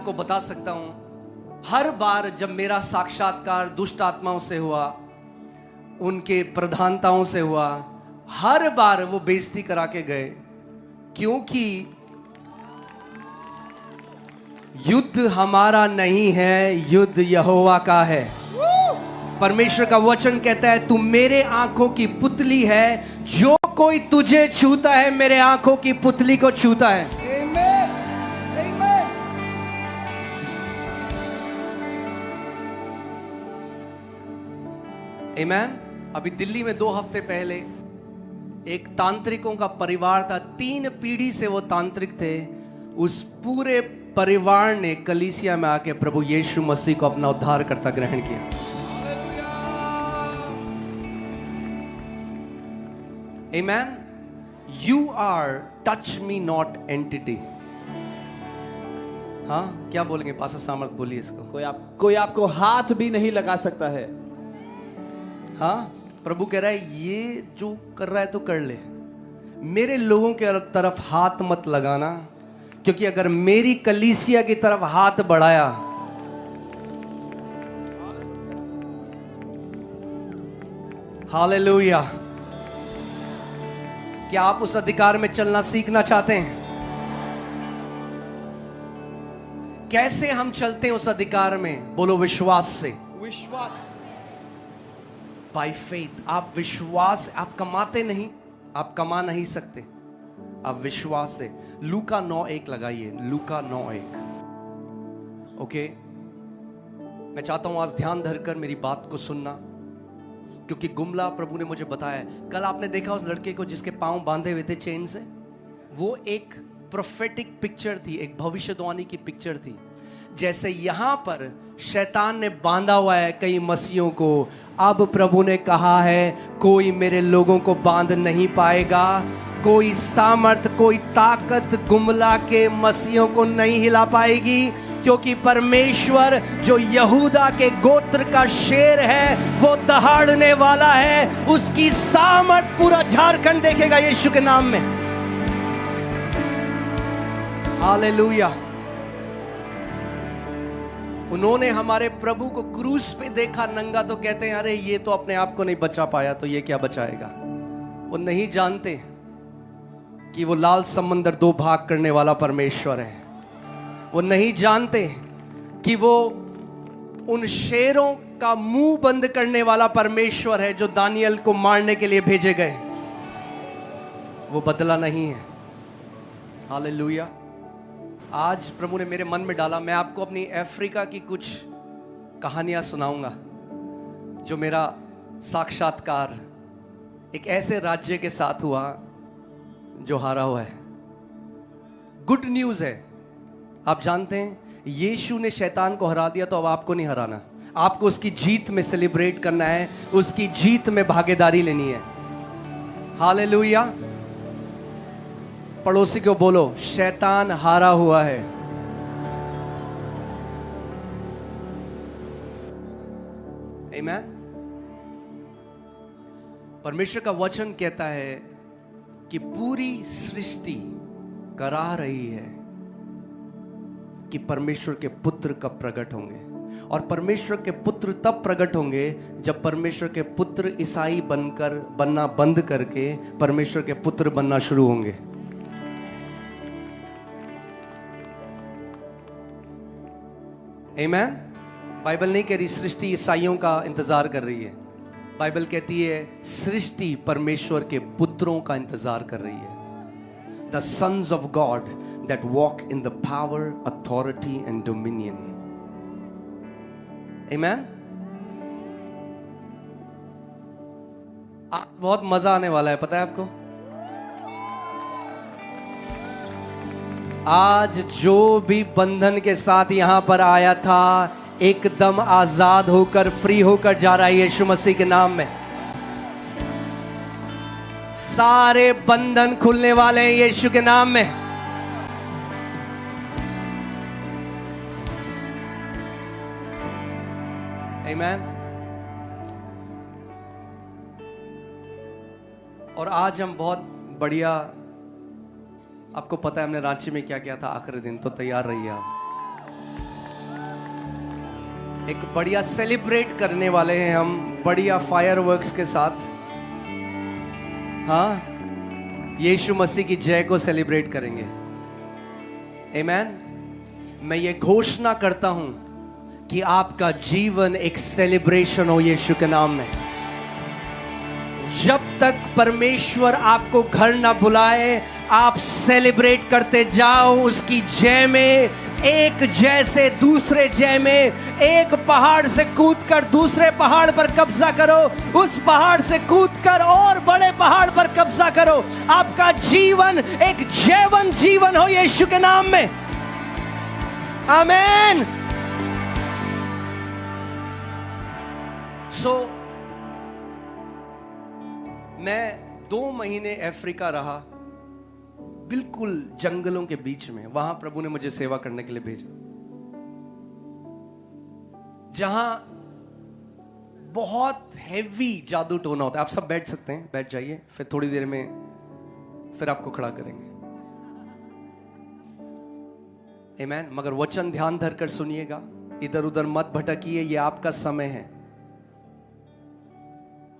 आपको बता सकता हूं, हर बार जब मेरा साक्षात्कार दुष्ट आत्माओं से हुआ, उनके प्रधानताओं से हुआ, हर बार वो बेइज्जती करा के गए, क्योंकि युद्ध हमारा नहीं है, युद्ध यहोवा का है। परमेश्वर का वचन कहता है, तू मेरे आंखों की पुतली है, जो कोई तुझे छूता है मेरे आंखों की पुतली को छूता है। Amen. Amen. आमीन। अभी दिल्ली में 2 हफ्ते पहले एक तांत्रिकों का परिवार था, 3 पीढ़ी से वो तांत्रिक थे। उस पूरे परिवार ने कलीसिया में आके प्रभु यीशु मसीह को अपना उद्धारकर्ता ग्रहण किया। Amen. You are touch me not entity. हाँ, क्या बोलेंगे पास्टर सामर्थ? बोलिए इसको। कोई आपको हाथ भी नहीं लगा सकता है। हाँ, प्रभु कह रहा है ये जो कर रहा है तो कर ले, मेरे लोगों के तरफ हाथ मत लगाना, क्योंकि अगर मेरी कलीसिया की तरफ हाथ बढ़ाया, हालेलुया। क्या आप उस अधिकार में चलना सीखना चाहते हैं? कैसे हम चलते हैं उस अधिकार में? बोलो, विश्वास से। विश्वास। By faith. आप विश्वास, आप कमाते नहीं, आप कमा नहीं सकते, आप विश्वास से। लूका 9:1 लगाइए, लूका 9:1। ओके, मैं चाहता हूं आज ध्यान धरकर मेरी बात को सुनना, क्योंकि गुमला प्रभु ने मुझे बताया। कल आपने देखा उस लड़के को जिसके पांव बांधे हुए थे चेन से, वो एक प्रोफेटिक पिक्चर थी, एक भविष्यवाणी की पिक्चर थी। जैसे यहां पर शैतान ने बांधा हुआ है कई मसीहों को, अब प्रभु ने कहा है कोई मेरे लोगों को बांध नहीं पाएगा, कोई सामर्थ, कोई ताकत गुमला के मसीहों को नहीं हिला पाएगी, क्योंकि परमेश्वर जो यहूदा के गोत्र का शेर है वो दहाड़ने वाला है। उसकी सामर्थ पूरा झारखंड देखेगा यीशु के नाम में। हालेलुया। उन्होंने हमारे प्रभु को क्रूस पे देखा नंगा, तो कहते हैं अरे ये तो अपने आप को नहीं बचा पाया, तो ये क्या बचाएगा। वो नहीं जानते कि वो लाल समंदर 2 भाग करने वाला परमेश्वर है। वो नहीं जानते कि वो उन शेरों का मुंह बंद करने वाला परमेश्वर है जो दानियल को मारने के लिए भेजे गए। वो बदला नहीं है। हालेलुया। आज प्रभु ने मेरे मन में डाला, मैं आपको अपनी अफ्रीका की कुछ कहानियां सुनाऊंगा, जो मेरा साक्षात्कार एक ऐसे राज्य के साथ हुआ जो हारा हुआ है। गुड न्यूज है। आप जानते हैं यीशु ने शैतान को हरा दिया, तो अब आपको नहीं हराना, आपको उसकी जीत में सेलिब्रेट करना है, उसकी जीत में भागीदारी लेनी है। हालेलुया। पड़ोसी को बोलो, शैतान हारा हुआ है। आमीन। परमेश्वर का वचन कहता है कि पूरी सृष्टि करा रही है कि परमेश्वर के पुत्र कब प्रकट होंगे। और परमेश्वर के पुत्र तब प्रकट होंगे जब परमेश्वर के पुत्र ईसाई बनना बंद करके परमेश्वर के पुत्र बनना शुरू होंगे। आमीन। बाइबल नहीं कह रही सृष्टि ईसाइयों का इंतजार कर रही है, बाइबल कहती है सृष्टि परमेश्वर के पुत्रों का इंतजार कर रही है। The sons of God that walk in the power, authority and dominion. Amen. बहुत मजा आने वाला है, पता है आपको। आज जो भी बंधन के साथ यहां पर आया था, एकदम आजाद होकर, फ्री होकर जा रहा है यीशु मसीह के नाम में। सारे बंधन खुलने वाले हैं यीशु के नाम में। आमीन। और आज हम बहुत बढ़िया, आपको पता है हमने रांची में क्या किया था आखिरी दिन, तो तैयार रहिए आप। एक बढ़िया सेलिब्रेट करने वाले हैं हम, बढ़िया फायरवर्क्स के साथ। हाँ, यीशु मसीह की जय को सेलिब्रेट करेंगे। आमीन। मैं ये घोषणा करता हूं कि आपका जीवन एक सेलिब्रेशन हो यीशु के नाम में। जब तक परमेश्वर आपको घर ना बुलाए, आप सेलिब्रेट करते जाओ उसकी जय में। एक जय से दूसरे जय में, एक पहाड़ से कूदकर दूसरे पहाड़ पर कब्जा करो, उस पहाड़ से कूदकर और बड़े पहाड़ पर कब्जा करो। आपका जीवन एक जयवन जीवन हो यीशु के नाम में। आमीन। मैं 2 महीने अफ्रीका रहा, बिल्कुल जंगलों के बीच में। वहां प्रभु ने मुझे सेवा करने के लिए भेजा, जहां बहुत हेवी जादू टोना होता है। आप सब बैठ सकते हैं, बैठ जाइए, फिर थोड़ी देर में फिर आपको खड़ा करेंगे। आमीन। मगर वचन ध्यान धरकर सुनिएगा, इधर उधर मत भटकिए, ये आपका समय है।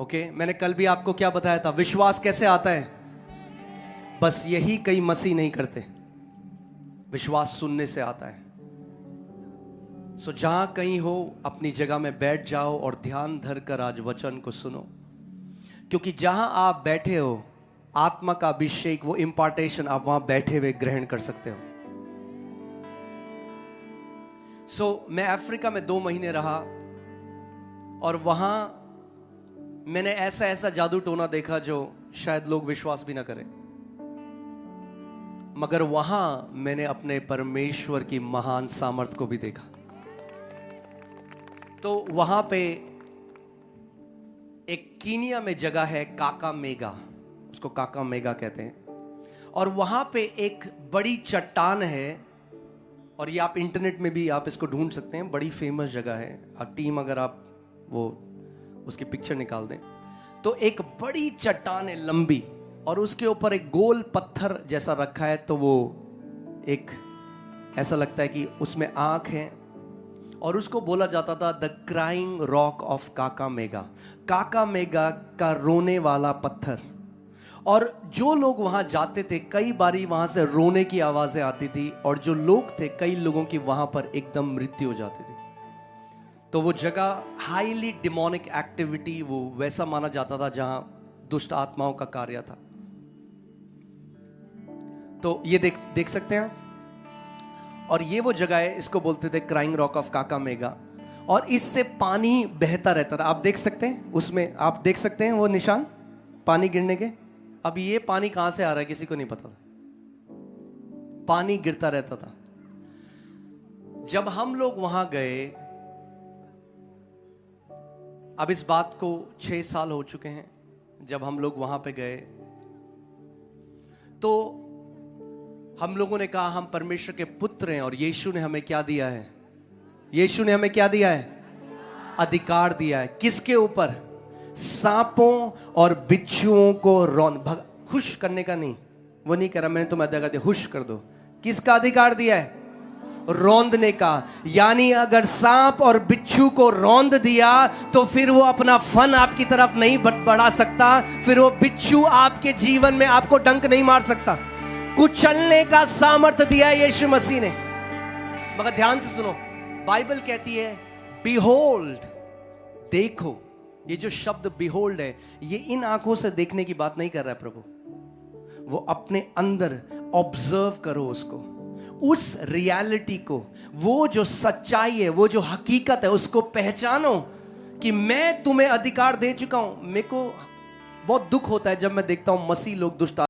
ओके, मैंने कल भी आपको क्या बताया था, विश्वास कैसे आता है? बस यही कई मसीह नहीं करते। विश्वास सुनने से आता है। सो जहां कहीं हो, अपनी जगह में बैठ जाओ और ध्यान धरकर आज वचन को सुनो, क्योंकि जहां आप बैठे हो, आत्मा का अभिषेक, वो इंपार्टेशन आप वहां बैठे हुए ग्रहण कर सकते हो। मैं अफ्रीका में 2 महीने रहा और वहां मैंने ऐसा जादू टोना देखा जो शायद लोग विश्वास भी ना करें। मगर वहां मैंने अपने परमेश्वर की महान सामर्थ को भी देखा। तो वहां पे एक कीनिया में जगह है काकामेगा, उसको काकामेगा कहते हैं। और वहां पे एक बड़ी चट्टान है, और ये आप इंटरनेट में भी आप इसको ढूंढ सकते हैं, बड़ी फेमस जगह है। टीम अगर आप वो उसकी पिक्चर निकाल दें तो एक बड़ी चट्टान है लंबी, और उसके ऊपर एक गोल पत्थर जैसा रखा है। तो वो एक ऐसा लगता है कि उसमें आंख है, और उसको बोला जाता था द क्राइंग रॉक ऑफ काकामेगा, काकामेगा का रोने वाला पत्थर। और जो लोग वहां जाते थे, कई बारी वहां से रोने की आवाजें आती थी, और जो लोग थे, कई लोगों की वहां पर एकदम मृत्यु हो जाती थी। तो वो जगह हाईली डिमोनिक एक्टिविटी, वो वैसा माना जाता था जहां दुष्ट आत्माओं का कार्य था। तो ये देख सकते हैं, और ये वो जगह है, इसको बोलते थे क्राइंग रॉक ऑफ काकामेगा। और इससे पानी बहता रहता था। आप देख सकते हैं, उसमें आप देख सकते हैं वो निशान पानी गिरने के। अब ये पानी कहां से आ रहा है किसी को नहीं पता था, पानी गिरता रहता था। जब हम लोग वहां गए, अब इस बात को 6 साल हो चुके हैं, जब हम लोग वहां पे गए तो हम लोगों ने कहा हम परमेश्वर के पुत्र हैं, और यीशु ने हमें क्या दिया है? यीशु ने हमें क्या दिया है? अधिकार दिया है। किसके ऊपर? सांपों और बिच्छुओं को हुश करने का नहीं, वो नहीं कह रहा मैंने तुम्हें अधिकार दिया, हुश कर दो। किसका अधिकार दिया है? रौंदने का। यानी अगर सांप और बिच्छू को रौंद दिया तो फिर वो अपना फन आपकी तरफ नहीं बढ़ा सकता, फिर वो बिच्छू आपके जीवन में आपको डंक नहीं मार सकता। कुचलने का सामर्थ्य दिया है यीशु मसीह ने। मगर ध्यान से सुनो, बाइबल कहती है बिहोल्ड, देखो। ये जो शब्द बिहोल्ड है, ये इन आंखों से देखने की बात नहीं कर रहा है प्रभु। वो अपने अंदर ऑब्जर्व करो उसको, उस रियलिटी को, वो जो सच्चाई है, वो जो हकीकत है, उसको पहचानो कि मैं तुम्हें अधिकार दे चुका हूं। मेरे को बहुत दुख होता है जब मैं देखता हूं मसीह लोग दुष्ट